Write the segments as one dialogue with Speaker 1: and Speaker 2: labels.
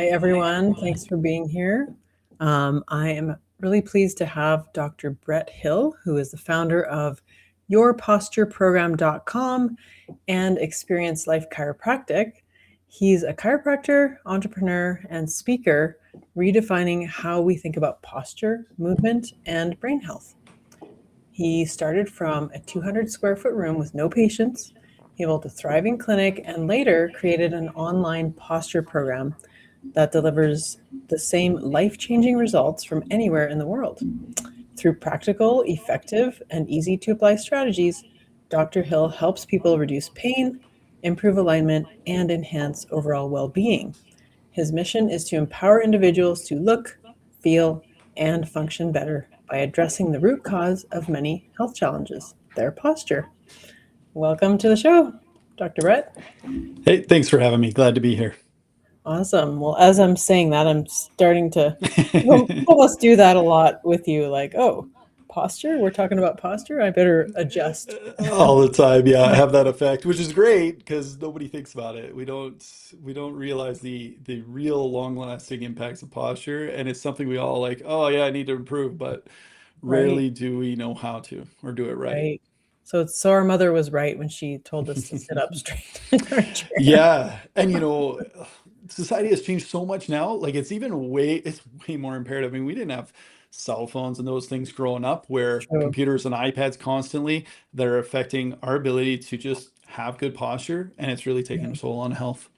Speaker 1: Hi, everyone. Thanks for being here. I am really pleased to have Dr. Brett Hill, who is the founder of YourPostureProgram.com and Experience Life Chiropractic. He's a chiropractor, entrepreneur, and speaker, redefining how we think about posture, movement, and brain health. He started from a 200 square foot room with no patients. He built a thriving clinic and later created an online posture program that delivers the same life-changing results from anywhere in the world. Through practical, effective, and easy to apply strategies, Dr. Hill helps people reduce pain, improve alignment, and enhance overall well-being. His mission is to empower individuals to look, feel, and function better by addressing the root cause of many health challenges, their posture. Welcome to the show, Dr. Brett.
Speaker 2: Hey, thanks for having me. Glad to be here.
Speaker 1: Awesome. Well, as I'm saying that, I'm starting to almost do that a lot with you. Like, oh, posture? We're talking about posture? I better adjust.
Speaker 2: All the time, yeah, I have that effect, which is great because nobody thinks about it. We don't realize the real long-lasting impacts of posture, and it's something we all like, oh yeah, I need to improve, but
Speaker 1: Right,
Speaker 2: rarely do we know how to or do it right.
Speaker 1: right. So our mother was right when she told us to sit up straight in our chair.
Speaker 2: Yeah, and society has changed so much now. Like it's way more imperative. I mean, we didn't have cell phones and those things growing up where
Speaker 1: True.
Speaker 2: computers and iPads constantly that are affecting our ability to just have good posture, and it's really taking a toll on health.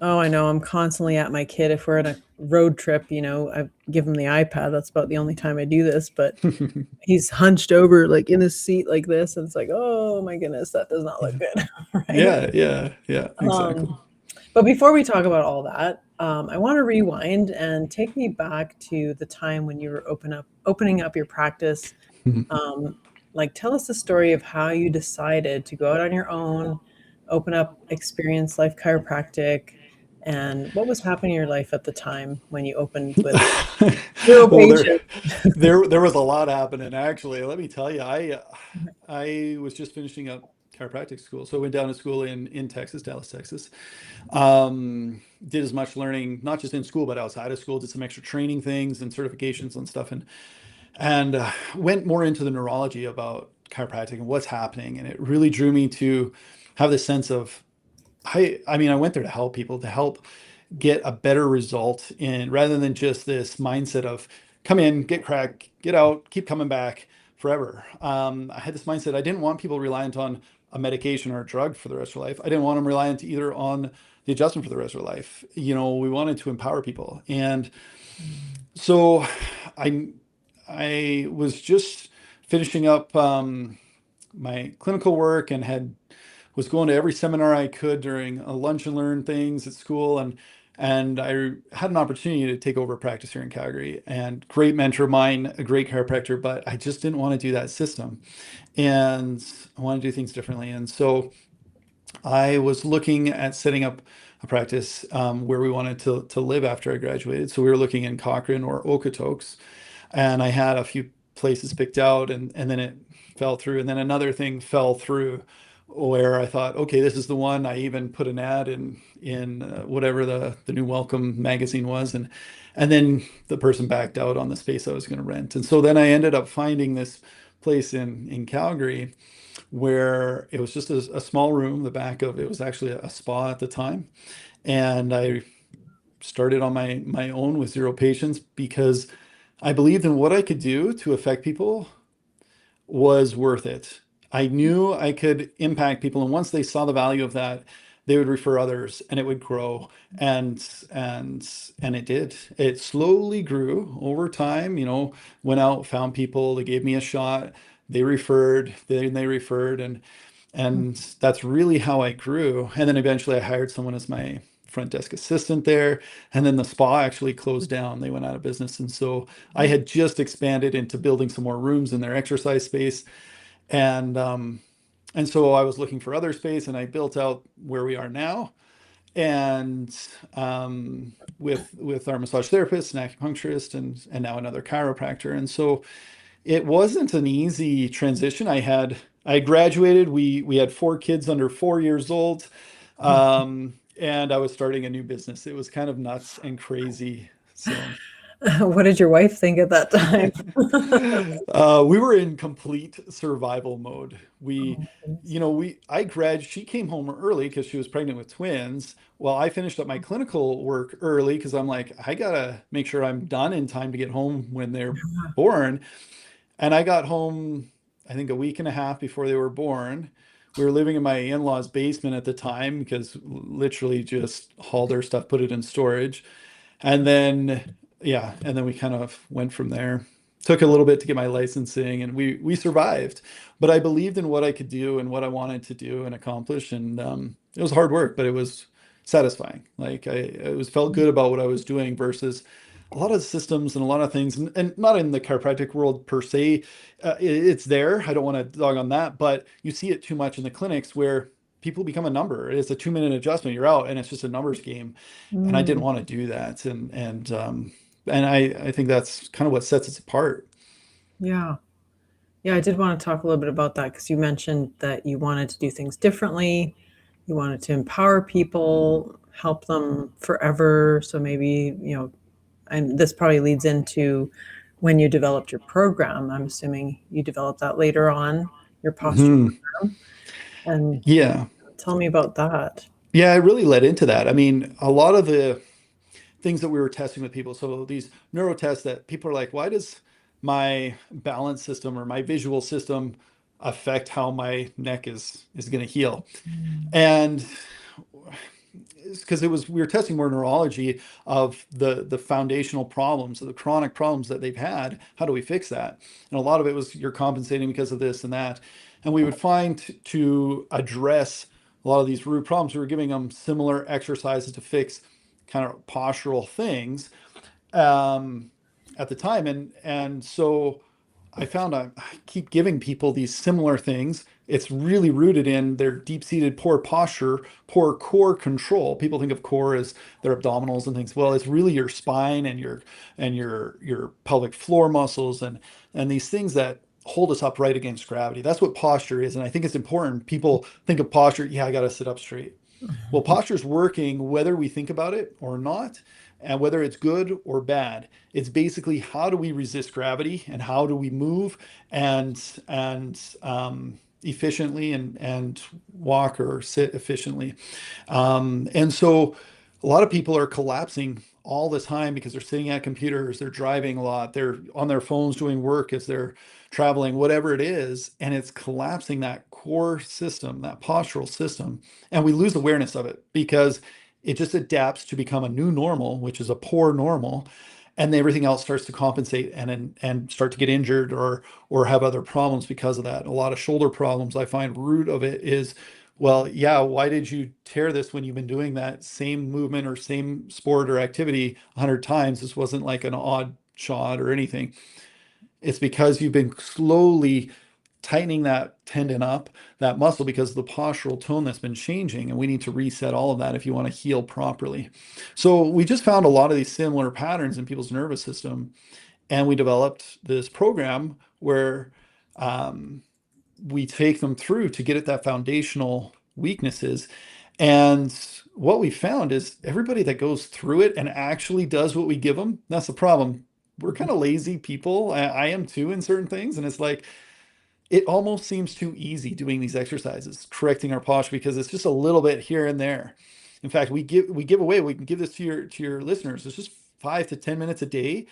Speaker 1: Oh, I know. I'm constantly at my kid. If we're on a road trip, I give him the iPad. That's about the only time I do this. But he's hunched over, like in his seat, like this, and it's like, oh my goodness, that does not look
Speaker 2: Yeah.
Speaker 1: good, right?
Speaker 2: Yeah, yeah, yeah,
Speaker 1: Um,
Speaker 2: exactly.
Speaker 1: but before we talk about all that, I want to rewind and take me back to the time when you were opening up your practice. Um, like, tell us the story of how you decided to go out on your own, open up Experience Life Chiropractic, and what was happening in your life at the time when you opened with zero
Speaker 2: Well, there,
Speaker 1: patients.
Speaker 2: there, there was a lot happening actually. Let me tell you, I was just finishing up chiropractic school, so I went down to school in Texas, Dallas, Texas. Did as much learning, not just in school but outside of school. Did some extra training things and certifications and stuff, and went more into the neurology about chiropractic and what's happening. And it really drew me to have this sense of I mean, I went there to help people, to help get a better result in rather than just this mindset of come in, get cracked, get out, keep coming back forever. I had this mindset. I didn't want people reliant on a medication or a drug for the rest of their life. I didn't want them reliant either on the adjustment for the rest of their life. We wanted to empower people. And so I I was just finishing up my clinical work and had was going to every seminar I could during a lunch and learn things at school, and I had an opportunity to take over practice here in Calgary. And great mentor of mine, a great chiropractor, but I just didn't want to do that system, and I want to do things differently. And so I was looking at setting up a practice where we wanted to live after I graduated. So we were looking in Cochrane or Okotoks, and I had a few places picked out, and then it fell through, and then another thing fell through where I thought, okay, this is the one. I even put an ad in whatever the new Welcome magazine was, and then the person backed out on the space I was going to rent, and so then I ended up finding this place in Calgary where it was just a small room. The back of it was actually a spa at the time, and I started on my own with zero patients because I believed in what I could do to affect people was worth it. I knew I could impact people, and once they saw the value of that, they would refer others, and it would grow. And it did. It slowly grew over time. Went out, found people, they gave me a shot, they referred, they referred, and that's really how I grew. And then eventually I hired someone as my front desk assistant there. And then the spa actually closed down. They went out of business. And so I had just expanded into building some more rooms in their exercise space. And so I was looking for other space, and I built out where we are now. And with our massage therapist and acupuncturist and now another chiropractor. And so it wasn't an easy transition. I graduated. We had 4 kids under 4 years old. and I was starting a new business. It was kind of nuts and crazy. So
Speaker 1: What did your wife think at that time?
Speaker 2: we were in complete survival mode.
Speaker 1: Oh, goodness.
Speaker 2: She came home early because she was pregnant with twins. Well, I finished up my clinical work early because I'm like, I gotta make sure I'm done in time to get home when they're born. And I got home, I think, a week and a half before they were born. We were living in my in-laws' basement at the time because literally just hauled their stuff, put it in storage. And then, yeah, and then we kind of went from there. Took a little bit to get my licensing, and we survived. But I believed in what I could do and what I wanted to do and accomplish, and it was hard work, but it was satisfying. Like it was felt good about what I was doing versus a lot of systems and a lot of things, and not in the chiropractic world per se. It's there. I don't want to dog on that, but you see it too much in the clinics where people become a number. It's a 2 minute adjustment, you're out, and it's just a numbers game, and I didn't
Speaker 1: Mm,
Speaker 2: want to do that. And I think that's kind of what sets us apart.
Speaker 1: yeah. Yeah, I did want to talk a little bit about that because you mentioned that you wanted to do things differently. You wanted to empower people, help them forever. So maybe, and this probably leads into when you developed your program. I'm assuming you developed that later on, your posture
Speaker 2: Hmm.
Speaker 1: program. And
Speaker 2: Yeah.
Speaker 1: tell me about that.
Speaker 2: Yeah, it really led into that. I mean, a lot of the things that we were testing with people, so these neuro tests that people are like, why does my balance system or my visual system affect how my neck is going to heal?
Speaker 1: Mm.
Speaker 2: And it's because it was we were testing more neurology of the foundational problems, the chronic problems that they've had. How do we fix that? And a lot of it was you're compensating because of this and that. And we would find to address a lot of these root problems, we were giving them similar exercises to fix kind of postural things um, at the time. And so I found I keep giving people these similar things. It's really rooted in their deep-seated poor posture, poor core control. People think of core as their abdominals and things. Well, it's really your spine and your pelvic floor muscles and these things that hold us upright against gravity. That's what posture is. And I think it's important. People think of posture, yeah, I got to sit up straight. Well, posture is working whether we think about it or not, and whether it's good or bad. It's basically how do we resist gravity and how do we move and efficiently and walk or sit efficiently. And so a lot of people are collapsing all the time because they're sitting at computers, they're driving a lot, they're on their phones doing work as they're traveling, whatever it is, and it's collapsing that core system, that postural system, and we lose awareness of it because it just adapts to become a new normal, which is a poor normal, and everything else starts to compensate and start to get injured or have other problems because of that. A lot of shoulder problems I find root of it is, well, yeah, why did you tear this when you've been doing that same movement or same sport or activity 100 times? This wasn't like an odd shot or anything. It's because you've been slowly tightening that tendon up, that muscle, because of the postural tone that's been changing. And we need to reset all of that if you want to heal properly. So we just found a lot of these similar patterns in people's nervous system. And we developed this program where um, we take them through to get at that foundational weaknesses. And what we found is everybody that goes through it and actually does what we give them, that's the problem. We're kind of lazy people. I am too in certain things. And it's like, it almost seems too easy doing these exercises, correcting our posture because it's just a little bit here and there. In fact, we give away, we can give this to your listeners. It's just 5 to 10 minutes a day.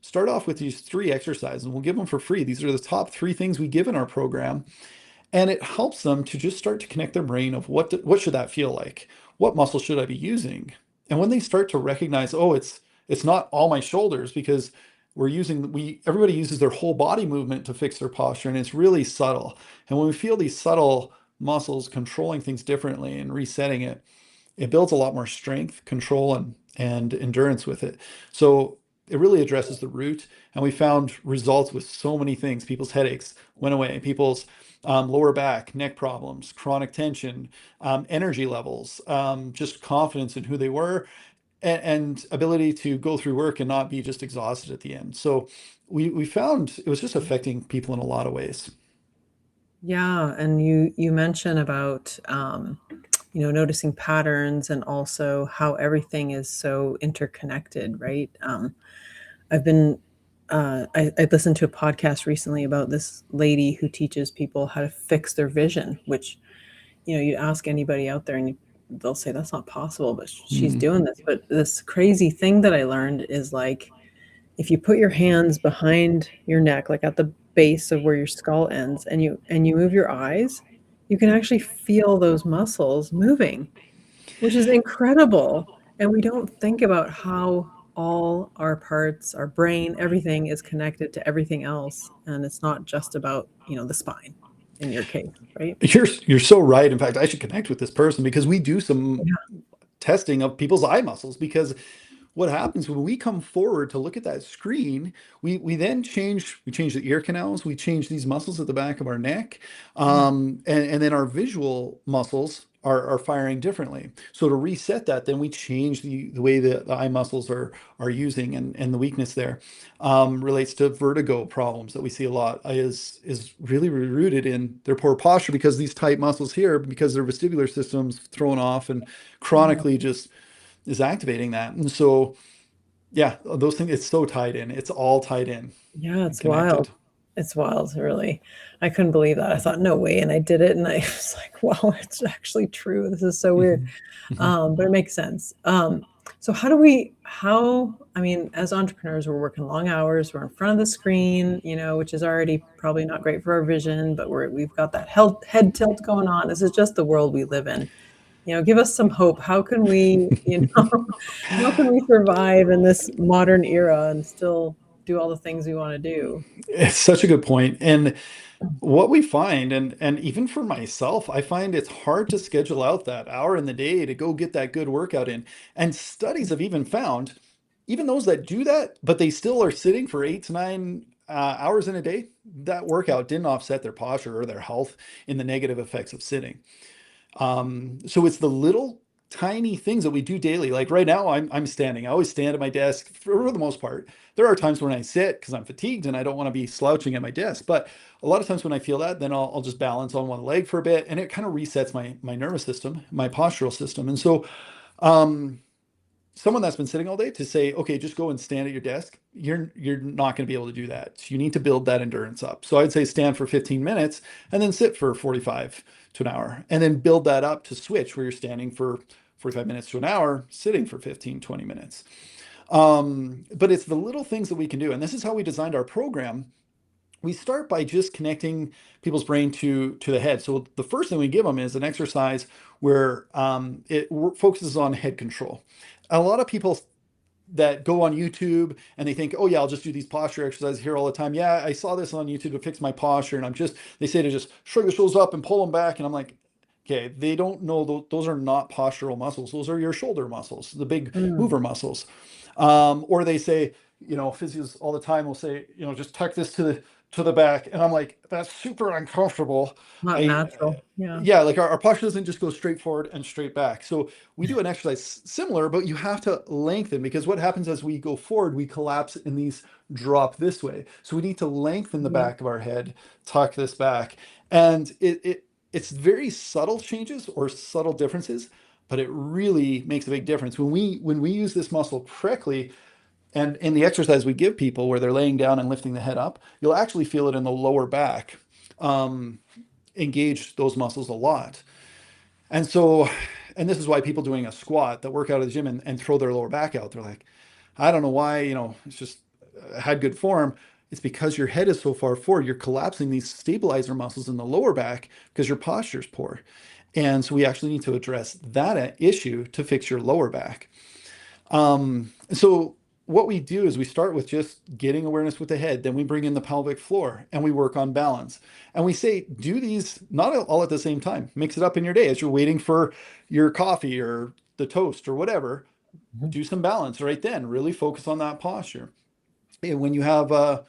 Speaker 2: Start off with these three exercises and we'll give them for free. These are the top three things we give in our program. And it helps them to just start to connect their brain of what should that feel like? What muscle should I be using? And when they start to recognize, oh, it's not all my shoulders because everybody uses their whole body movement to fix their posture and it's really subtle. And when we feel these subtle muscles controlling things differently and resetting it, it builds a lot more strength, control, and endurance with it. So it really addresses the root. And we found results with so many things. People's headaches went away, people's lower back, neck problems, chronic tension, energy levels, just confidence in who they were, and ability to go through work and not be just exhausted at the end. So we found it was just affecting people in a lot of ways.
Speaker 1: Yeah, and you mentioned about noticing patterns and also how everything is so interconnected, right? I've been I listened to a podcast recently about this lady who teaches people how to fix their vision, which you ask anybody out there and they'll say that's not possible, but she's
Speaker 2: Mhm.
Speaker 1: doing this. But this crazy thing that I learned is like if you put your hands behind your neck, like at the base of where your skull ends, and you move your eyes, you can actually feel those muscles moving, which is incredible. And we don't think about how all our parts, our brain, everything is connected to everything else. And it's not just about, the spine in your case, right?
Speaker 2: You're so right. In fact, I should connect with this person because we do some
Speaker 1: Yeah.
Speaker 2: testing of people's eye muscles because what happens when we come forward to look at that screen, we then change the ear canals, we change these muscles at the back of our neck,
Speaker 1: Yeah.
Speaker 2: and then our visual muscles are firing differently. So to reset that, then we change the way the eye muscles are using, and the weakness there relates to vertigo problems that we see a lot is really rooted in their poor posture because these tight muscles here, because their vestibular system's thrown off and
Speaker 1: Yeah.
Speaker 2: chronically just is activating that. And so, yeah, those things, it's so tied in. It's all tied in
Speaker 1: Yeah,
Speaker 2: and
Speaker 1: it's wild.
Speaker 2: connected.
Speaker 1: It's wild, really. I couldn't believe that. I thought, no way. And I did it. And I was like, wow, it's actually true. This is so weird.
Speaker 2: Mhm. Mhm.
Speaker 1: But it makes sense. So I mean, as entrepreneurs, we're working long hours, we're in front of the screen, which is already probably not great for our vision, but we've got that head tilt going on. This is just the world we live in. Give us some hope. How can we, how can we survive in this modern era and still do all the things we want to do?
Speaker 2: It's such a good point. And what we find, and even for myself, I find it's hard to schedule out that hour in the day to go get that good workout in. And studies have even found, even those that do that, but they still are sitting for 8 to 9 hours in a day, that workout didn't offset their posture or their health in the negative effects of sitting. So it's the little tiny things that we do daily. Like right now, I'm standing. I always stand at my desk for the most part. There are times when I sit because I'm fatigued and I don't want to be slouching at my desk. But a lot of times when I feel that, then I'll just balance on one leg for a bit, and it kind of resets my nervous system, my postural system. And so, um, someone that's been sitting all day to say, okay, just go and stand at your desk, you're not going to be able to do that. So you need to build that endurance up. So I'd say stand for 15 minutes and then sit for 45 to an hour, and then build that up to switch where you're standing for 45 minutes to an hour, sitting for 15, 20 minutes. But it's the little things that we can do. And this is how we designed our program. We start by just connecting people's brain to the head. So the first thing we give them is an exercise where it focuses on head control. A lot of people that go on YouTube and they think, oh yeah, I'll just do these posture exercises here all the time. Yeah, I saw this on YouTube to fix my posture, and they say to just shrug the shoulders up and pull them back, and I'm like, okay, they don't know those are not postural muscles. Those are your shoulder muscles, the big
Speaker 1: Mm,
Speaker 2: mover muscles. Or they say, physios all the time will say, just tuck this to the back, and I'm like, that's super uncomfortable.
Speaker 1: not
Speaker 2: I
Speaker 1: natural. Yeah.
Speaker 2: Yeah, like our posture doesn't just go straight forward and straight back. So we do an exercise similar, but you have to lengthen, because what happens as we go forward, we collapse and these drop this way. So we need to lengthen the
Speaker 1: Yeah.
Speaker 2: back of our head, tuck this back. And it's very subtle changes or subtle differences, but it really makes a big difference. When we use this muscle correctly, and in the exercise we give people where they're laying down and lifting the head up, you'll actually feel it in the lower back. Um, Engage those muscles a lot. And so, and this is why people doing a squat that work out of the gym and throw their lower back out, they're like, I don't know why, it's just had good form. It's because your head is so far forward, you're collapsing these stabilizer muscles in the lower back because your posture is poor. And so we actually need to address that issue to fix your lower back. So what we do is we start with just getting awareness with the head, then we bring in the pelvic floor and we work on balance. And we say, do these not all at the same time. Mix it up in your day as you're waiting for your coffee or the toast or whatever.
Speaker 1: Mhm.
Speaker 2: Do some balance right then. Really focus on that posture. And when you have a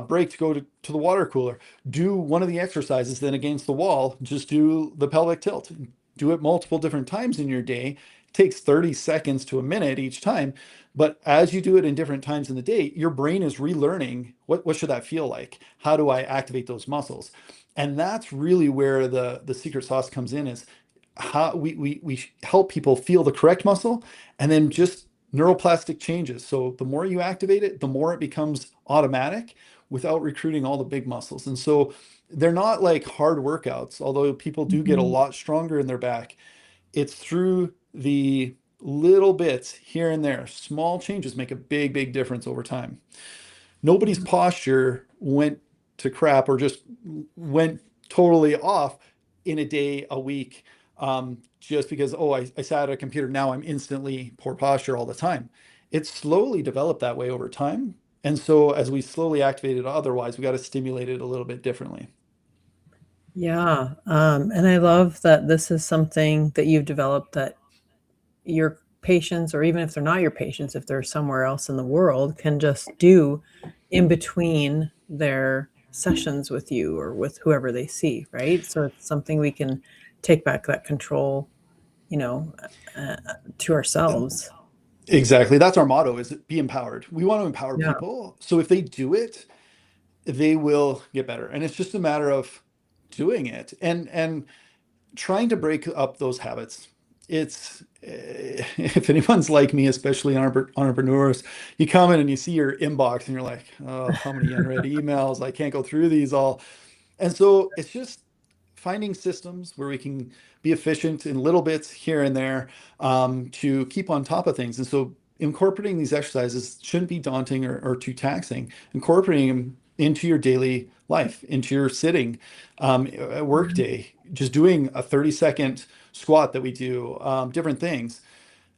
Speaker 2: break to go to the water cooler, do one of the exercises. Then against the wall, just do the pelvic tilt. Do it multiple different times in your day. It takes 30 seconds to a minute each time, but as you do it in different times in the day, your brain is relearning what should that feel like? How do I activate those muscles? And that's really where the secret sauce comes in, is how we help people feel the correct muscle, and then just neuroplastic changes. So the more you activate it, the more it becomes automatic without recruiting all the big muscles. And so they're not like hard workouts, although people do get a
Speaker 1: Mhm.
Speaker 2: lot stronger in their back. It's through the little bits here and there. Small changes make a big, big difference over time. Nobody's posture went to crap or just went totally off in a day, a week, just because, oh, I sat at a computer. Now I'm instantly poor posture all the time. It slowly developed that way over time. And so as we slowly activate it otherwise, we got to stimulate it a little bit differently.
Speaker 1: Yeah, and I love that this is something that you've developed that your patients, or even if they're not your patients, if they're somewhere else in the world, can just do in between their sessions with you or with whoever they see, right? So it's something we can take back that control, you know, uh, to ourselves.
Speaker 2: Exactly. That's our motto, is be empowered. We want to empower
Speaker 1: Yeah.
Speaker 2: people. So if they do it, they will get better. And it's just a matter of doing it and trying to break up those habits. It's if anyone's like me, especially entrepreneurs, you come in and you see your inbox and you're like, oh, how many unread emails? I can't go through these all. And so it's just finding systems where we can be efficient in little bits here and there, to keep on top of things. And so incorporating these exercises shouldn't be daunting or too taxing. Incorporating them into your daily life, into your sitting, work day, just doing a 30-second squat that we do, different things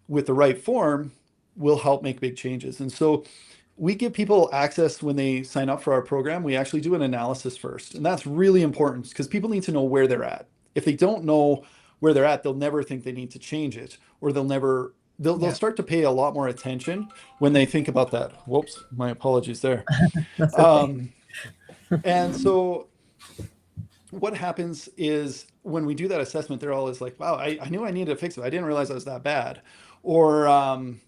Speaker 2: with the right form will help make big changes. And so we give people access when they sign up for our program. We actually do an analysis first. And that's really important because people need to know where they're at. If they don't know where they're at, they'll never think they need to change it, or they'll
Speaker 1: Yeah,
Speaker 2: start to pay a lot more attention when they think about that. Whoops, my apologies there.
Speaker 1: that's okay.
Speaker 2: Um, and so what happens is when we do that assessment, they're always like, wow, I knew I needed to fix it. I didn't realize I was that bad. Or um,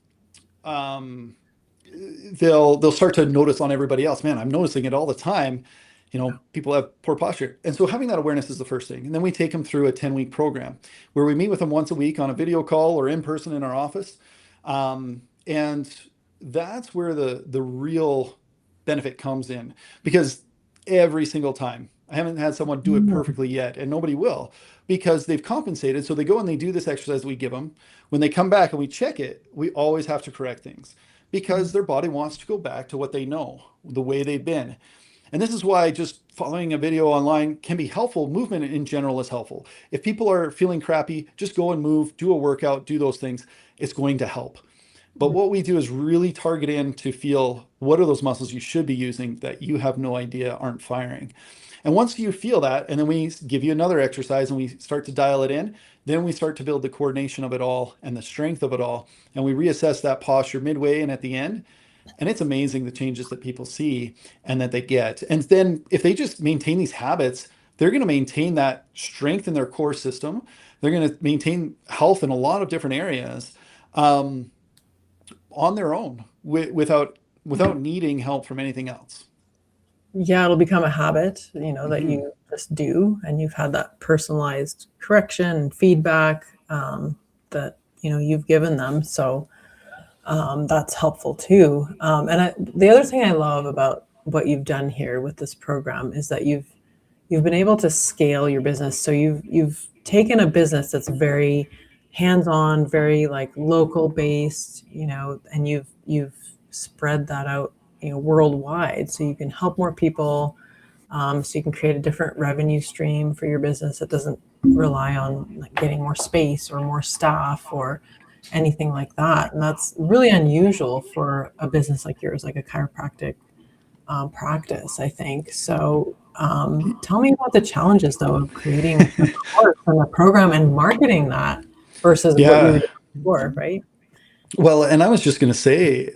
Speaker 2: they'll start to notice on everybody else, man, I'm noticing it all the time. People have poor posture. And so having that awareness is the first thing. And then we take them through a 10-week program where we meet with them once a week on a video call or in person in our office. And that's where the real benefit comes in, because every single time, I haven't had someone do it
Speaker 1: Mm,
Speaker 2: perfectly yet, and nobody will, because they've compensated. So they go and they do this exercise we give them. When they come back and we check it, we always have to correct things because their body wants to go back to what they know, the way they've been. And this is why just following a video online can be helpful. Movement in general is helpful. If people are feeling crappy, just go and move, do a workout, do those things. It's going to help. But what we do is really target in to feel what are those muscles you should be using that you have no idea aren't firing. And once you feel that, and then we give you another exercise and we start to dial it in, then we start to build the coordination of it all and the strength of it all. And we reassess that posture midway and at the end. And it's amazing the changes that people see and that they get. And then if they just maintain these habits, they're going to maintain that strength in their core system. They're going to maintain health in a lot of different areas, um, on their own, without needing help from anything else.
Speaker 1: yeah, it'll become a habit, that
Speaker 2: Mhm.
Speaker 1: you just do, and you've had that personalized correction and feedback, that you've given them. So that's helpful too. And the other thing I love about what you've done here with this program is that you've been able to scale your business. So you've taken a business that's very hands-on, very like local based, and you've spread that out, worldwide, so you can help more people. So you can create a different revenue stream for your business that doesn't rely on like getting more space or more staff or anything like that. And that's really unusual for a business like yours, like a chiropractic practice, I think. So tell me about the challenges, though, of creating a course and a program and marketing that versus what you were
Speaker 2: Yeah.
Speaker 1: doing before, right?
Speaker 2: Well, and I was just going to say,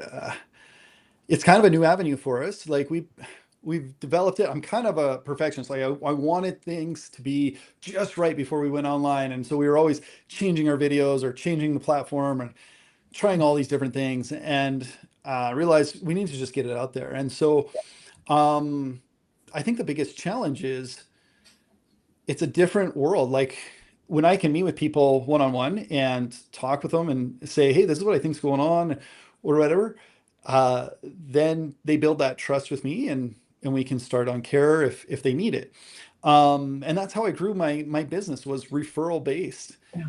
Speaker 2: it's kind of a new avenue for us. Like we've developed it. I'm kind of a perfectionist. Like I wanted things to be just right before we went online, and so we were always changing our videos or changing the platform and trying all these different things, and realized we need to just get it out there. And so, um, I think the biggest challenge is it's a different world. Like when I can meet with people one on one and talk with them and say, hey, this is what I think's going on or whatever, then they build that trust with me and we can start on care if they need it. And that's how I grew my business was referral based.
Speaker 1: Yeah.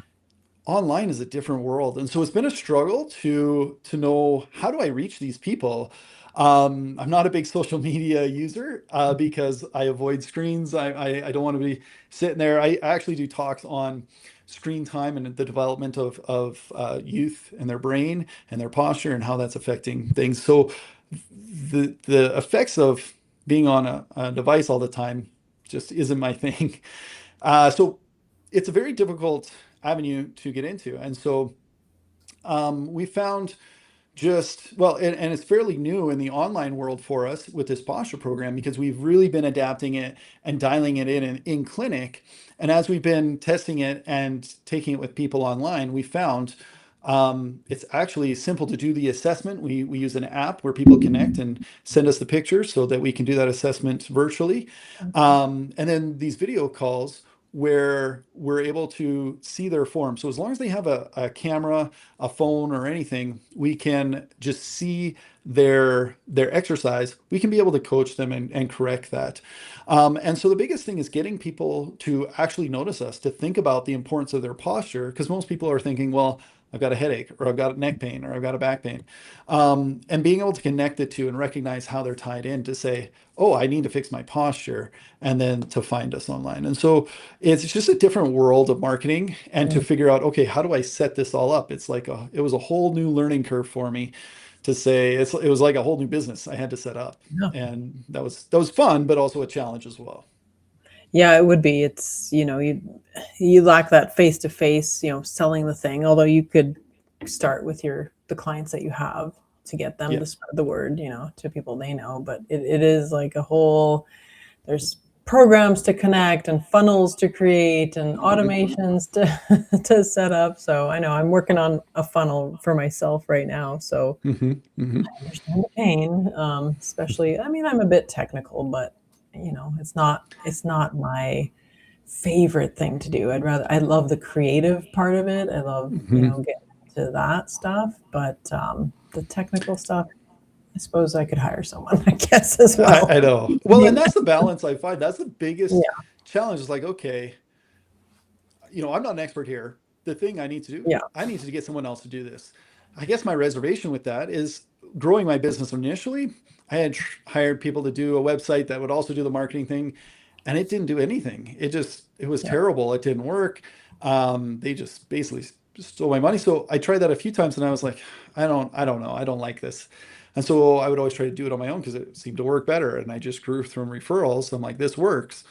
Speaker 2: Online is a different world, and so it's been a struggle to know how do I reach these people. I'm not a big social media user because I avoid screens. I don't want to be sitting there. I actually do talks on screen time and the development of youth and their brain and their posture and how that's affecting things. So the effects of being on a device all the time just isn't my thing. So it's a very difficult avenue to get into. And so we found just, well, and it's fairly new in the online world for us with this posture program because we've really been adapting it and dialing it in clinic. And as we've been testing it and taking it with people online, we found it's actually simple to do the assessment. We use an app where people connect and send us the pictures so that we can do that assessment virtually. And then these video calls where we're able to see their form. So as long as they have a camera, a phone, or anything, we can just see their exercise. We can be able to coach them and correct that. And so the biggest thing is getting people to actually notice us, to think about the importance of their posture, because most people are thinking, well, I've got a headache, or I've got neck pain, or I've got a back pain. And being able to connect the two and recognize how they're tied in to say, oh, I need to fix my posture, and then to find us online. And so it's just a different world of marketing and to figure out, okay, how do I set this all up? It's like it was a whole new learning curve for me to say it was like a whole new business I had to set up.
Speaker 1: Yeah.
Speaker 2: And that was fun, but also a challenge as well.
Speaker 1: Yeah, it would be. It's, you lack that face to face, selling the thing, although you could start with the clients that you have to get them
Speaker 2: Yeah.
Speaker 1: to spread the word, to people they know. But it is like there's programs to connect and funnels to create and automations to set up. So I know I'm working on a funnel for myself right now. So
Speaker 2: Hmm. Hmm.
Speaker 1: I understand the pain, especially, I mean, I'm a bit technical, but it's not my favorite thing to do. I love the creative part of it. I love,
Speaker 2: Hmm.
Speaker 1: getting into that stuff, but the technical stuff, I suppose I could hire someone, I guess, as well.
Speaker 2: I know. Well, and that's the balance I find. That's the biggest
Speaker 1: Yeah,
Speaker 2: challenge is like, okay, I'm not an expert here. The thing I need to do,
Speaker 1: yeah,
Speaker 2: I need to get someone else to do this. I guess my reservation with that is growing my business initially. I had hired people to do a website that would also do the marketing thing, and it didn't do anything. It was
Speaker 1: yeah,
Speaker 2: terrible. It didn't work. They just basically stole my money. So I tried that a few times, and I was like, I don't know. I don't like this. And so I would always try to do it on my own because it seemed to work better. And I just grew from referrals. I'm like, this works.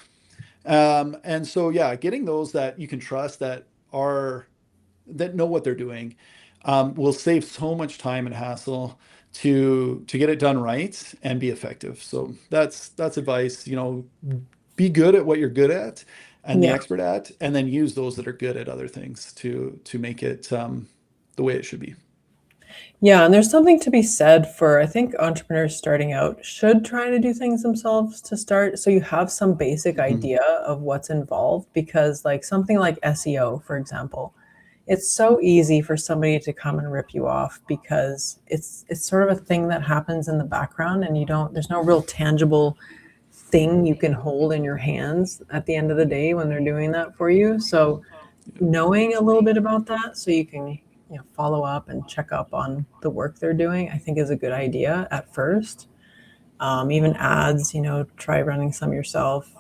Speaker 2: And so, yeah, getting those that you can trust that know what they're doing will save so much time and hassle to get it done right and be effective. So that's advice. Be good at what you're good at and the
Speaker 1: yeah.
Speaker 2: expert at, and then use those that are good at other things to make it the way it should be.
Speaker 1: Yeah, and there's something to be said for, I think entrepreneurs starting out should try to do things themselves to start. So you have some basic
Speaker 2: Mhm.
Speaker 1: idea of what's involved, because like something like SEO, for example, it's so easy for somebody to come and rip you off because it's sort of a thing that happens in the background, and there's no real tangible thing you can hold in your hands at the end of the day when they're doing that for you. So knowing a little bit about that so you can follow up and check up on the work they're doing, I think is a good idea at first. Even ads, try running some yourself,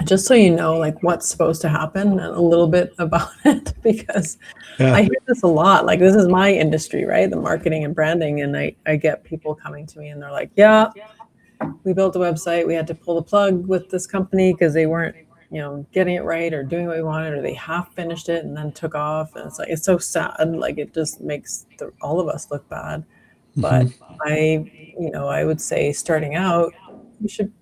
Speaker 1: just so you know like what's supposed to happen and a little bit about it, because I
Speaker 2: Yeah.
Speaker 1: hear this a lot. Like, this is my industry, right? The marketing and branding. And I get people coming to me and they're like, yeah, we built a website. We had to pull the plug with this company because they weren't, getting it right or doing what we wanted, or they half finished it and then took off. And it's like, it's so sad. Like, it just makes all of us look bad.
Speaker 2: Hmm.
Speaker 1: But I would say starting out, you should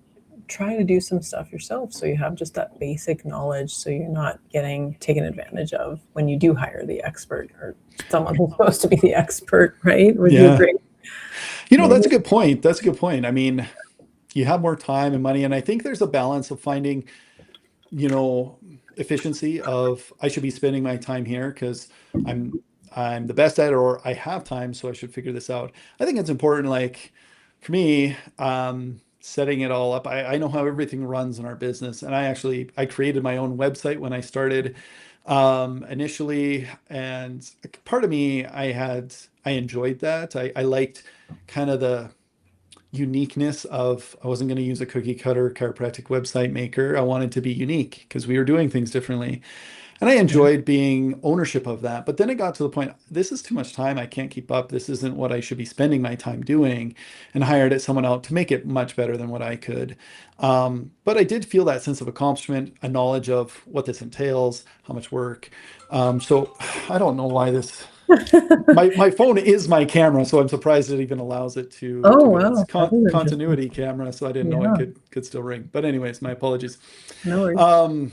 Speaker 1: try to do some stuff yourself so you have just that basic knowledge so you're not getting taken advantage of when you do hire the expert or someone who's supposed to be the expert, right? Would you
Speaker 2: Yeah.
Speaker 1: agree?
Speaker 2: That's
Speaker 1: Maybe.
Speaker 2: a good point. That's a good point. I mean, you have more time and money, and I think there's a balance of finding you know, efficiency of I should be spending my time here because I'm I'm the best at it, or I have time, so I should figure this out. I think it's important, like for me, setting it all up. I know how everything runs in our business, and I created my own website when I started initially, and part of me I enjoyed that. I liked kind of the uniqueness of I wasn't going to use a cookie cutter chiropractic website maker. I wanted to be unique because we were doing things differently. And I
Speaker 1: Yeah.
Speaker 2: enjoyed being ownership of that. But then it got to the point, this is too much time. I can't keep up. This isn't what I should be spending my time doing. And hired someone out to make it much better than what I could. But I did feel that sense of accomplishment, a knowledge of what this entails, how much work. So I don't know why this my phone is my camera, so I'm surprised it even allows it
Speaker 1: Oh,
Speaker 2: to go. It's
Speaker 1: wow. That is interesting.
Speaker 2: continuity camera, so I didn't know it
Speaker 1: Yeah.
Speaker 2: could still ring. But anyways, my apologies.
Speaker 1: No worries.
Speaker 2: Um,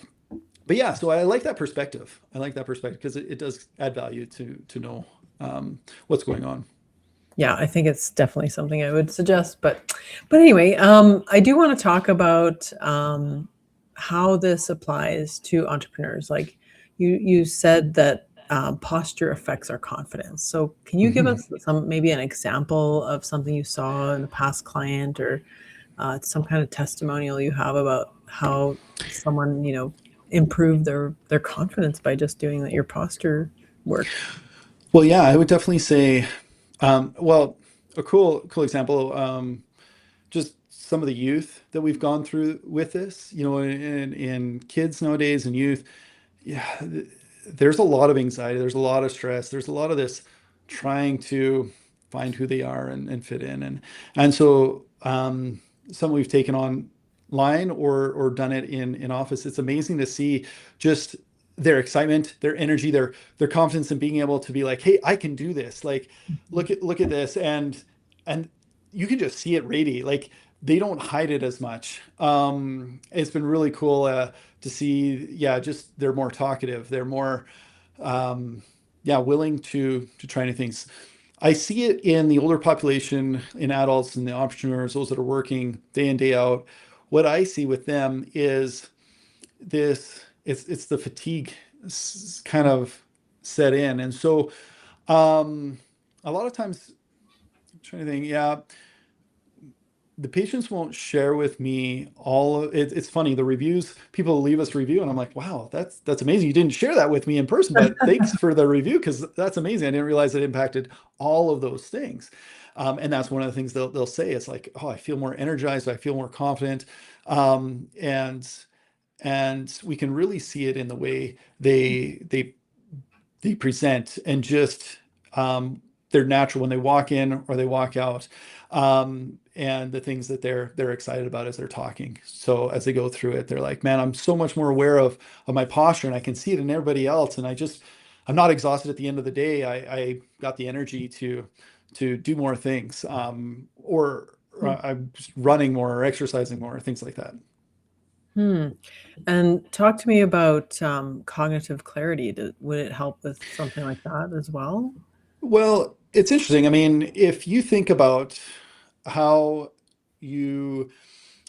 Speaker 2: but yeah, so I like that perspective. I like that perspective because it does add value to know what's going on.
Speaker 1: Yeah, I think it's definitely something I would suggest. But anyway, I do want to talk about how this applies to entrepreneurs. Like you said that posture affects our confidence. So can you give
Speaker 2: Mhm.
Speaker 1: us maybe an example of something you saw in a past client, or some kind of testimonial you have about how someone improved their confidence by just doing your posture work?
Speaker 2: Well, yeah, I would definitely say, well, a cool example. Just some of the youth that we've gone through with this, in kids nowadays and youth, yeah, there's a lot of anxiety, there's a lot of stress, there's a lot of this trying to find who they are and fit in, and so some we've taken online or done it in office. It's amazing to see just their excitement, their energy, their confidence in being able to be like, hey, I can do this. Like, look at this, and you can just see it radiate. Like they don't hide it as much. It's been really cool to see. Yeah, just they're more talkative. They're more, yeah, willing to try new things. I see it in the older population, in adults and the entrepreneurs, those that are working day in, day out. What I see with them is it's the fatigue kind of set in. And so a lot of times, I'm trying to think, yeah, the patients won't share with me all of it. It's funny, the reviews, people leave us a review and I'm like, wow, that's amazing. You didn't share that with me in person, but thanks for the review because that's amazing. I didn't realize it impacted all of those things. And that's one of the things they'll say. It's like, oh, I feel more energized, I feel more confident. And we can really see it in the way they present, and just they're natural when they walk in or they walk out, and the things that they're excited about as they're talking. So as they go through it, they're like, man, I'm so much more aware of my posture, and I can see it in everybody else, and I'm not exhausted at the end of the day. I got the energy to do more things, or I'm just running more or exercising more, things like that.
Speaker 1: Hmm. And talk to me about cognitive clarity. Would it help with something like that as well?
Speaker 2: Well, it's interesting. I mean, if you think about how you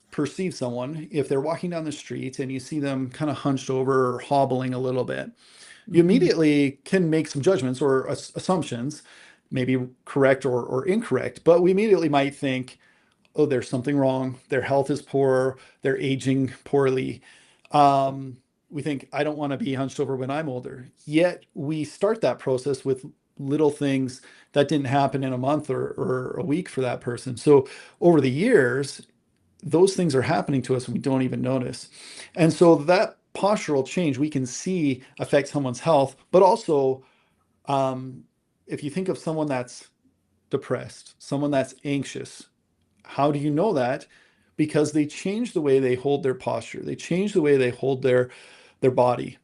Speaker 2: perceive someone, if they're walking down the street and you see them kind of hunched over or hobbling a little bit, you
Speaker 1: Mhm.
Speaker 2: immediately can make some judgments or assumptions, maybe correct or incorrect, but we immediately might think, oh, there's something wrong. Their health is poor. They're aging poorly. We think, I don't want to be hunched over when I'm older. Yet we start that process with little things that didn't happen in a month or a week for that person. So over the years, those things are happening to us and we don't even notice. And so that postural change we can see affects someone's health, but also um, if you think of someone that's depressed, someone that's anxious, how do you know that? Because they change the way they hold their posture. They change the way they hold their body.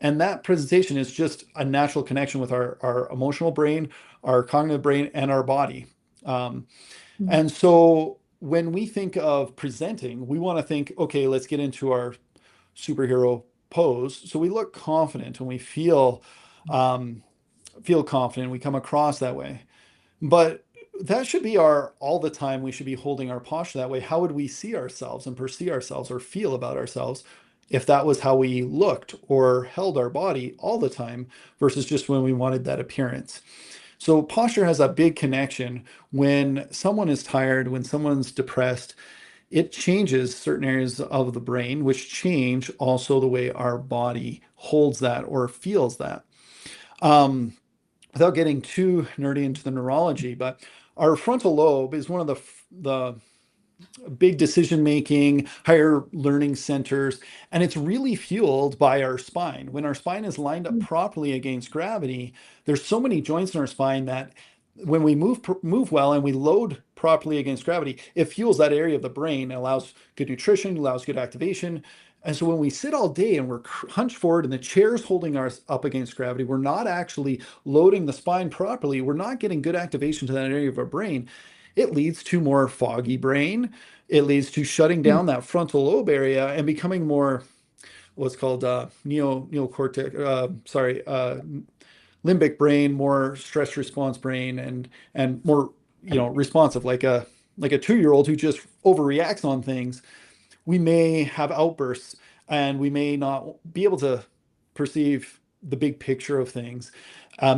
Speaker 2: And that presentation is just a natural connection with our emotional brain, our cognitive brain, and our body. Um,
Speaker 1: Mhm.
Speaker 2: and so when we think of presenting, we want to think, okay, let's get into our superhero pose. So we look confident and we um, feel confident. We come across that way. But that should be our all the time. We should be holding our posture that way. How would we see ourselves and perceive ourselves or feel about ourselves if that was how we looked or held our body all the time versus just when we wanted that appearance. So posture has a big connection. When someone is tired, when someone's depressed, it changes certain areas of the brain, which change also the way our body holds that or feels that. Um, Without getting too nerdy into the neurology, but our frontal lobe is one of the big decision making, higher learning centers, and it's really fueled by our spine. When our spine is lined up properly against gravity, there's so many joints in our spine that when we move well and we load properly against gravity, it fuels that area of the brain, allows good nutrition, allows good activation. And so when we sit all day and we're hunched forward and the chair's holding us up against gravity, we're not actually loading the spine properly. We're not getting good activation to that area of our brain. It leads to more foggy brain. It leads to shutting down that frontal lobe area and becoming more what's called neocortex, limbic brain, more stress response brain, and more responsive, like a 2-year-old who just overreacts on things. We may have outbursts and we may not be able to perceive the big picture of things.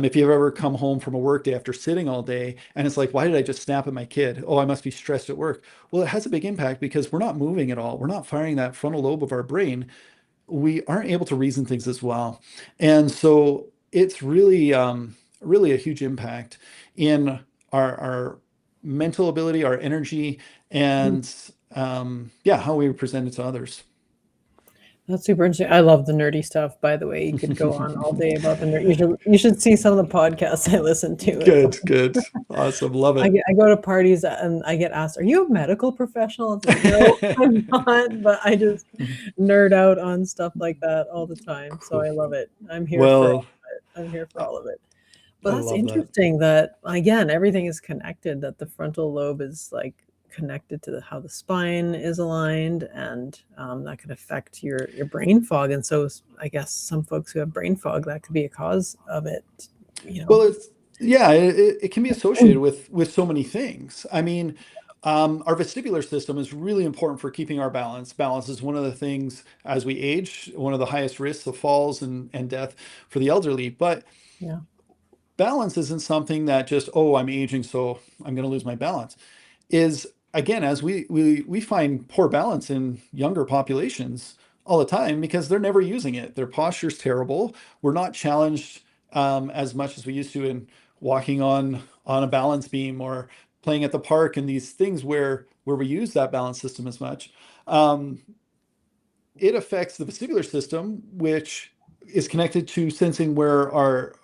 Speaker 2: If you've ever come home from a work day after sitting all day and it's like, why did I just snap at my kid? Oh, I must be stressed at work. Well, it has a big impact because we're not moving at all. We're not firing that frontal lobe of our brain. We aren't able to reason things as well. And so it's really a huge impact in our mental ability, our energy, and how we present it to others.
Speaker 1: That's super interesting. I love the nerdy stuff, by the way. You could go on all day about the nerd. You should see some of the podcasts I listen to.
Speaker 2: Good. Awesome. Love it.
Speaker 1: I go to parties and I get asked, "Are you a medical professional?" It's like, no, I'm not, but I just nerd out on stuff like that all the time. So I love it. I'm here for all
Speaker 2: Well,
Speaker 1: of it. I'm here for all of it.
Speaker 2: I
Speaker 1: But that's
Speaker 2: love that.
Speaker 1: interesting that, again, everything is connected, that the frontal lobe is like connected to how the spine is aligned, and that could affect your brain fog. And so I guess some folks who have brain fog, that could be a cause of it, you
Speaker 2: Well,
Speaker 1: know.
Speaker 2: it can be associated with so many things. I mean, our vestibular system is really important for keeping our balance. Balance is one of the things as we age, one of the highest risks of falls and death for the elderly. But
Speaker 1: Yeah.
Speaker 2: balance isn't something that just, oh, I'm aging, so I'm going to lose my balance. Is again, as we find poor balance in younger populations all the time because they're never using it. Their posture's terrible. We're not challenged as much as we used to in walking on a balance beam or playing at the park and these things where we use that balance system as much. Um, it affects the vestibular system, which is connected to sensing where our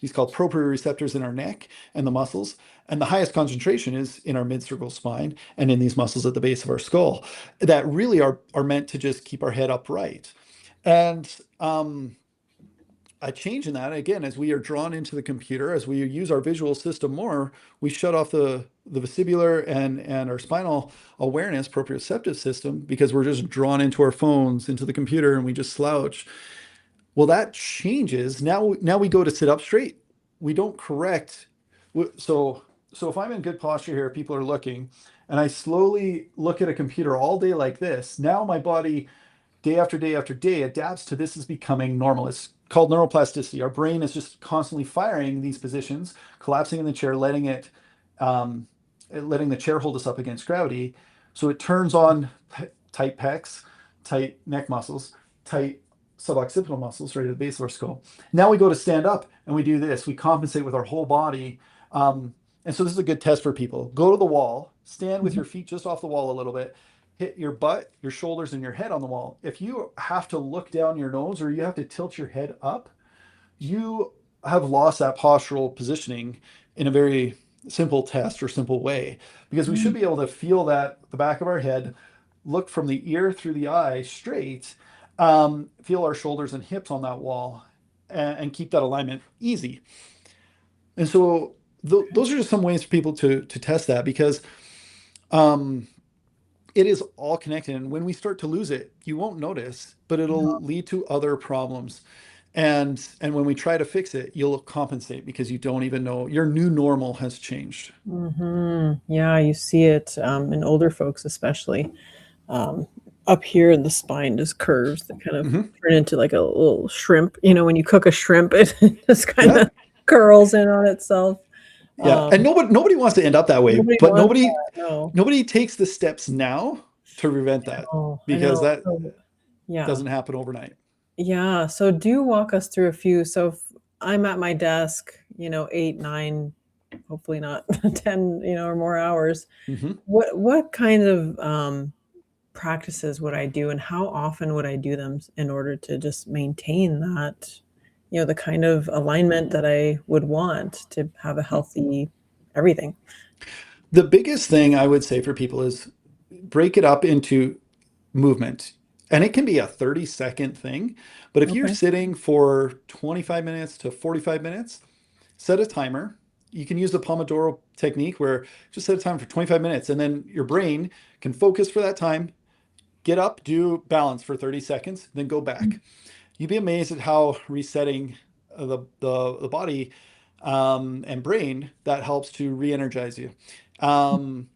Speaker 2: these called proprioceptors in our neck and the muscles. And the highest concentration is in our mid-cervical spine and in these muscles at the base of our skull that really are meant to just keep our head upright. And a change in that, again, as we are drawn into the computer, as we use our visual system more, we shut off the vestibular and our spinal awareness proprioceptive system because we're just drawn into our phones, into the computer, and we just slouch. Well, that changes. Now we go to sit up straight. We don't correct. So if I'm in good posture here, people are looking, and I slowly look at a computer all day like this, now my body day after day after day adapts to this is becoming normal. It's called neuroplasticity. Our brain is just constantly firing these positions, collapsing in the chair, letting the chair hold us up against gravity. So it turns on tight pecs, tight neck muscles, tight suboccipital muscles right at the base of our skull. Now we go to stand up and we do this. We compensate with our whole body. And so this is a good test for people. Go to the wall, stand with your feet just off the wall a little bit, hit your butt, your shoulders, and your head on the wall. If you have to look down your nose or you have to tilt your head up, you have lost that postural positioning in a very simple test or simple way because we should be able to feel that the back of our head, look from the ear through the eye straight, feel our shoulders and hips on that wall, and keep that alignment easy. And so those are just some ways for people to test that because um, it is all connected. And when we start to lose it, you won't notice, but it'll lead to other problems. And when we try to fix it, you'll compensate because you don't even know your new normal has changed.
Speaker 1: Yeah, you see it in older folks, especially. Um, up here in the spine just curves that kind of
Speaker 2: Hmm.
Speaker 1: turn into like a little shrimp. When you cook a shrimp, it just kind
Speaker 2: Yeah.
Speaker 1: of curls in on itself.
Speaker 2: Yeah. And
Speaker 1: Um,
Speaker 2: nobody wants to end up that way,
Speaker 1: Nobody
Speaker 2: but
Speaker 1: wants that. No.
Speaker 2: nobody takes the steps now to prevent that,
Speaker 1: Oh, I
Speaker 2: because
Speaker 1: know.
Speaker 2: that
Speaker 1: So, yeah.
Speaker 2: doesn't happen overnight.
Speaker 1: Yeah. So do walk us through a few. So if I'm at my desk, 8, 9, hopefully not 10, or more hours.
Speaker 2: Hmm.
Speaker 1: What kind of practices would I do, and how often would I do them in order to just maintain that, the kind of alignment that I would want to have a healthy everything?
Speaker 2: The biggest thing I would say for people is break it up into movement. And it can be a 30-second thing. But if you're
Speaker 1: Okay.
Speaker 2: sitting for 25 minutes to 45 minutes, set a timer. You can use the Pomodoro technique where just set a timer for 25 minutes, and then your brain can focus for that time, get up, do balance for 30 seconds, then go back. You'd be amazed at how resetting the body and brain that helps to re-energize you. Um,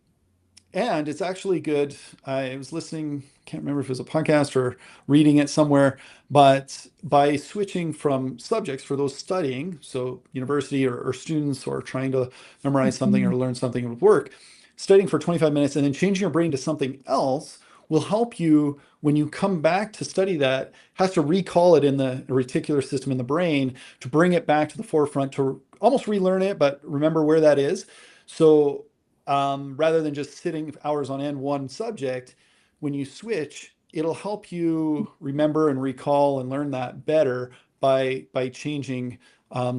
Speaker 2: and it's actually good. I was listening, can't remember if it was a podcast or reading it somewhere, but by switching from subjects for those studying, so university or students or trying to memorize something or
Speaker 1: Mhm.
Speaker 2: learn something at work, studying for 25 minutes and then changing your brain to something else will help you when you come back to study that, has to recall it in the reticular system in the brain to bring it back to the forefront to almost relearn it, but remember where that is. So rather than just sitting hours on end one subject, when you switch, it'll help you remember and recall and learn that better by changing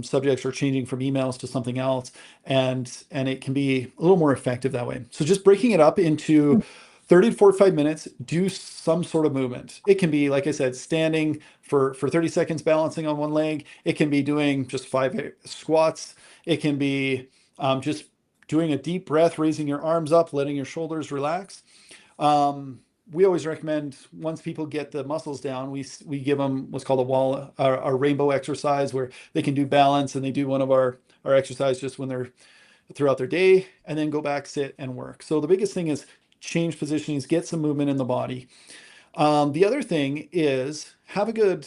Speaker 2: subjects or changing from emails to something else, and it can be a little more effective that way. So just breaking it up into 30 to 45 minutes, do some sort of movement. It can be, like I said, standing for 30 seconds, balancing on one leg. It can be doing just 5 squats. It can be just doing a deep breath, raising your arms up, letting your shoulders relax. We always recommend once people get the muscles down, we give them what's called a wall, our rainbow exercise, where they can do balance and they do one of our exercise just when they're throughout their day, and then go back, sit, and work. So the biggest thing is change positionings, get some movement in the body. The other thing is have a good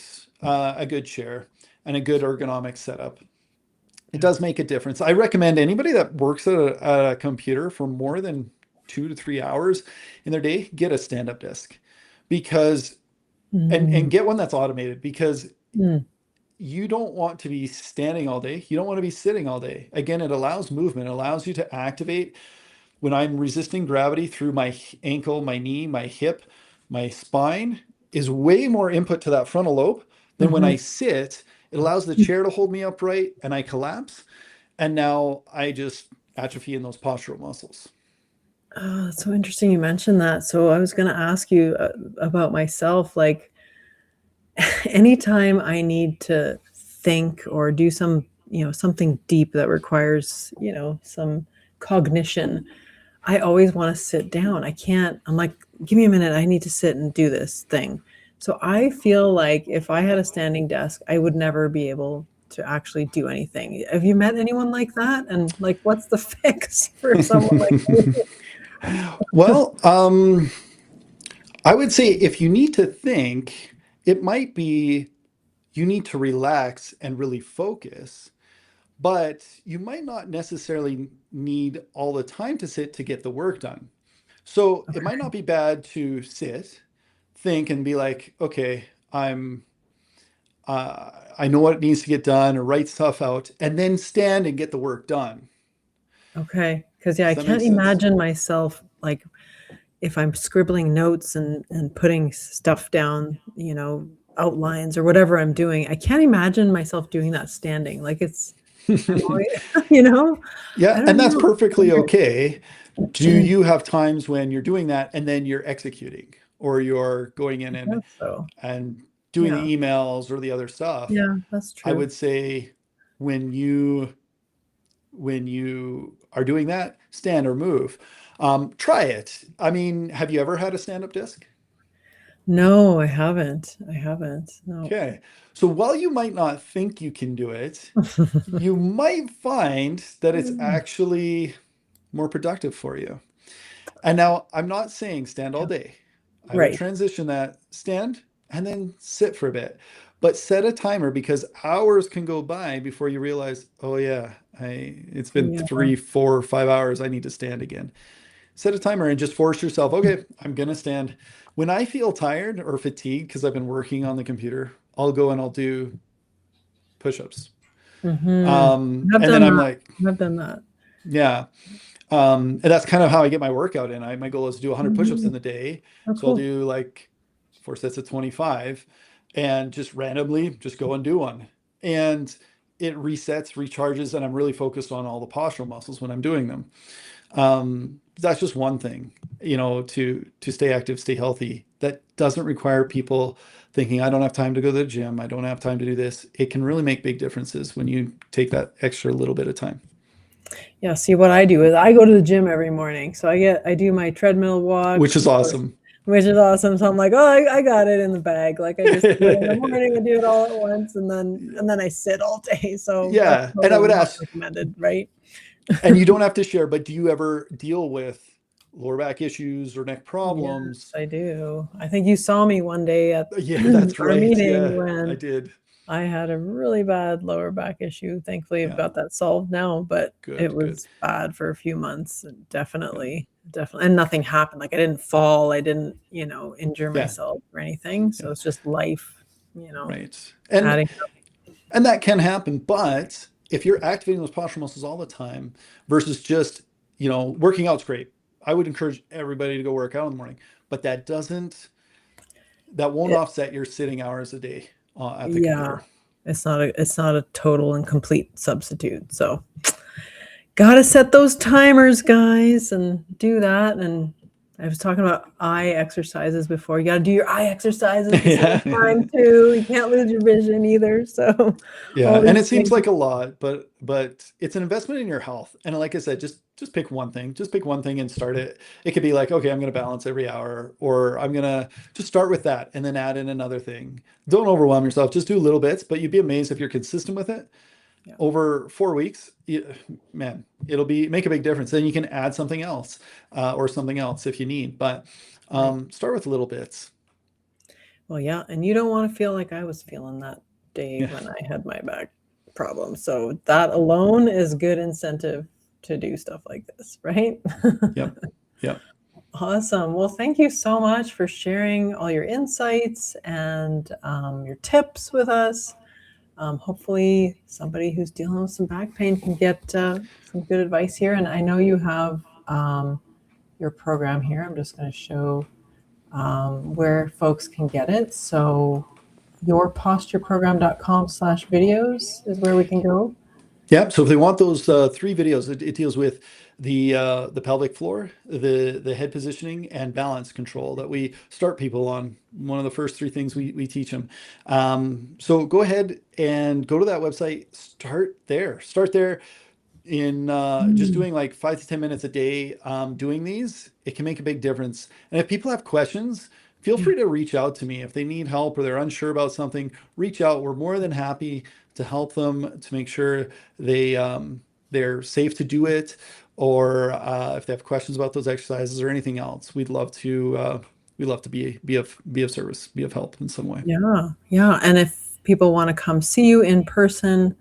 Speaker 2: chair and a good ergonomic setup. It does make a difference. I recommend anybody that works at a computer for more than 2 to 3 hours in their day, get a stand-up desk, because and
Speaker 1: Mm,
Speaker 2: get one that's automated, because
Speaker 1: mm,
Speaker 2: you don't want to be standing all day. You don't want to be sitting all day. Again, it allows movement. It allows you to activate. When I'm resisting gravity through my ankle, my knee, my hip, my spine is way more input to that frontal lobe than when I
Speaker 1: mhm.
Speaker 2: sit. It allows the chair to hold me upright and I collapse. And now I just atrophy in those postural muscles.
Speaker 1: Oh, that's so interesting you mentioned that. So I was going to ask you about myself. Like, anytime I need to think or do something deep that requires, some cognition, I always want to sit down. I can't, I'm like, give me a minute. I need to sit and do this thing. So I feel like if I had a standing desk, I would never be able to actually do anything. Have you met anyone like that? And like, what's the fix for someone like me?
Speaker 2: Well, I would say if you need to think, it might be you need to relax and really focus, but you might not necessarily need all the time to sit to get the work done. So it might not be bad to sit, think, and be like, okay, I know what needs to get done, or write stuff out, and then stand and get the work done.
Speaker 1: Okay. Because, yeah, I
Speaker 2: Does that make
Speaker 1: can't
Speaker 2: sense?
Speaker 1: imagine myself like if I'm scribbling notes and putting stuff down, outlines or whatever I'm doing, I can't imagine myself doing that standing. Like I'm always, I
Speaker 2: Yeah, and
Speaker 1: don't
Speaker 2: that's
Speaker 1: know.
Speaker 2: perfectly okay. Do
Speaker 1: I
Speaker 2: you have times when you're doing that and then you're executing, or you're going in
Speaker 1: guess so.
Speaker 2: and doing
Speaker 1: Yeah.
Speaker 2: the emails or the other stuff?
Speaker 1: Yeah, that's
Speaker 2: I
Speaker 1: true.
Speaker 2: would say when you are doing that, stand or move. Try it. I mean, have you ever had a stand-up desk?
Speaker 1: No, I haven't. I haven't. No.
Speaker 2: Okay. So while you might not think you can do it, you might find that it's actually more productive for you. And now I'm not saying stand all day. I would
Speaker 1: Right.
Speaker 2: transition that, stand, and then sit for a bit. But set a timer, because hours can go by before you realize, oh yeah, it's been
Speaker 1: Yeah.
Speaker 2: 3, 4, 5 hours. I need to stand again. Set a timer and just force yourself. Okay, I'm gonna stand. When I feel tired or fatigued because I've been working on the computer, I'll go and I'll do push-ups.
Speaker 1: I've
Speaker 2: And then
Speaker 1: done
Speaker 2: I'm
Speaker 1: that.
Speaker 2: like,
Speaker 1: I've done that.
Speaker 2: yeah. And that's kind of how I get my workout in. My goal is to do 100 push-ups in the day.
Speaker 1: Oh,
Speaker 2: So I'll
Speaker 1: cool.
Speaker 2: do like 4 sets of 25 and just randomly just go and do one. And it resets, recharges, and I'm really focused on all the postural muscles when I'm doing them. That's just one thing, to stay active, stay healthy. That doesn't require people thinking, I don't have time to go to the gym. I don't have time to do this. It can really make big differences when you take that extra little bit of time.
Speaker 1: Yeah. See, what I do is I go to the gym every morning. So I do my treadmill walk,
Speaker 2: Which is awesome.
Speaker 1: which is awesome. So I'm like, oh, I got it in the bag. Like I just do it in the morning and do it all at once, and then I sit all day. So that's
Speaker 2: Yeah. And I
Speaker 1: totally
Speaker 2: would
Speaker 1: not
Speaker 2: ask,
Speaker 1: recommended, right?
Speaker 2: and you don't have to share, but do you ever deal with lower back issues or neck
Speaker 1: Yes,
Speaker 2: problems?
Speaker 1: I do. I think you saw me one day at
Speaker 2: Yeah, that's
Speaker 1: our
Speaker 2: right.
Speaker 1: meeting
Speaker 2: Yeah, I
Speaker 1: when
Speaker 2: did.
Speaker 1: I had a really bad lower back issue. Thankfully, I've
Speaker 2: Yeah.
Speaker 1: got that solved now, but it
Speaker 2: Good, good.
Speaker 1: was bad for a few months.
Speaker 2: Yeah.
Speaker 1: Definitely. And nothing happened. Like I didn't fall. I didn't, injure
Speaker 2: Yeah.
Speaker 1: myself or anything. So
Speaker 2: Yeah.
Speaker 1: it's just life,
Speaker 2: Right. And
Speaker 1: adding.
Speaker 2: and that can happen, but if you're activating those postural muscles all the time versus just, working out's great. I would encourage everybody to go work out in the morning, but that won't
Speaker 1: It,
Speaker 2: offset your sitting hours a day at the
Speaker 1: yeah,
Speaker 2: computer.
Speaker 1: it's not a total and complete substitute. So gotta set those timers, guys, and do that. And I was talking about eye exercises before. You got to do your eye exercises at the same
Speaker 2: Yeah.
Speaker 1: time too. You can't lose your vision either. So
Speaker 2: Yeah,
Speaker 1: all
Speaker 2: and
Speaker 1: these
Speaker 2: it seems
Speaker 1: things.
Speaker 2: like a lot, but it's an investment in your health. And like I said, just pick one thing. Just pick one thing and start it. It could be like, okay, I'm going to balance every hour, or I'm going to just start with that and then add in another thing. Don't overwhelm yourself. Just do little bits, but you'd be amazed if you're consistent with it
Speaker 1: Yeah.
Speaker 2: over 4 weeks. Man, it'll make a big difference. Then you can add something else or something else if you need. But
Speaker 1: Right.
Speaker 2: start with little bits.
Speaker 1: Well, yeah, and you don't want to feel like I was feeling that day
Speaker 2: Yeah.
Speaker 1: when I had my back problem. So that alone is good incentive to do stuff like this, right?
Speaker 2: Yep. Yep.
Speaker 1: Awesome. Well, thank you so much for sharing all your insights and your tips with us. Hopefully, somebody who's dealing with some back pain can get some good advice here. And I know you have your program here. I'm just going to show where folks can get it. So yourpostureprogram.com/videos is where we can go.
Speaker 2: Yeah. So if they want those 3 videos, it deals with the pelvic floor, the head positioning, and balance control that we start people on. One of the first 3 things we teach them. So go ahead and go to that website. Start there. Start there in just doing like 5 to 10 minutes a day doing these. It can make a big difference. And if people have questions, feel
Speaker 1: Yeah.
Speaker 2: free to reach out to me. If they need help or they're unsure about something, reach out. We're more than happy to help them to make sure they're safe to do it, or if they have questions about those exercises or anything else, we'd love to be of service, be of help in some way.
Speaker 1: Yeah. Yeah. And if people want to come see you in person,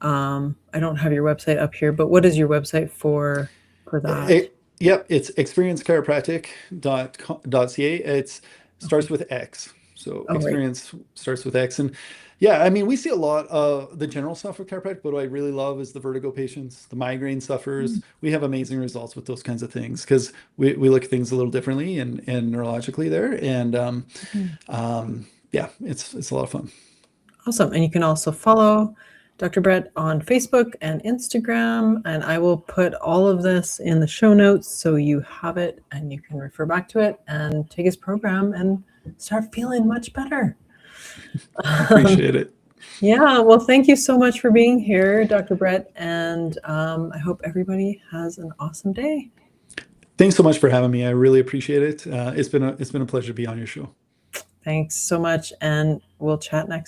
Speaker 1: I don't have your website up here, but what is your website for that?
Speaker 2: Yep, it's experiencechiropractic.ca. It starts with X. So
Speaker 1: Oh, right.
Speaker 2: experience starts with X. And yeah, I mean, we see a lot of the general stuff with chiropractic, but what I really love is the vertigo patients, the migraine sufferers. We have amazing results with those kinds of things because we look at things a little differently and neurologically there. And yeah, it's a lot of fun.
Speaker 1: Awesome. And you can also follow Dr. Brett on Facebook and Instagram. And I will put all of this in the show notes so you have it and you can refer back to it and take his program and start feeling much better.
Speaker 2: Appreciate it.
Speaker 1: Yeah. Well, thank you so much for being here, Dr. Brett. And I hope everybody has an awesome day.
Speaker 2: Thanks so much for having me. I really appreciate it. It's been a pleasure to be on your show.
Speaker 1: Thanks so much. And we'll chat next time.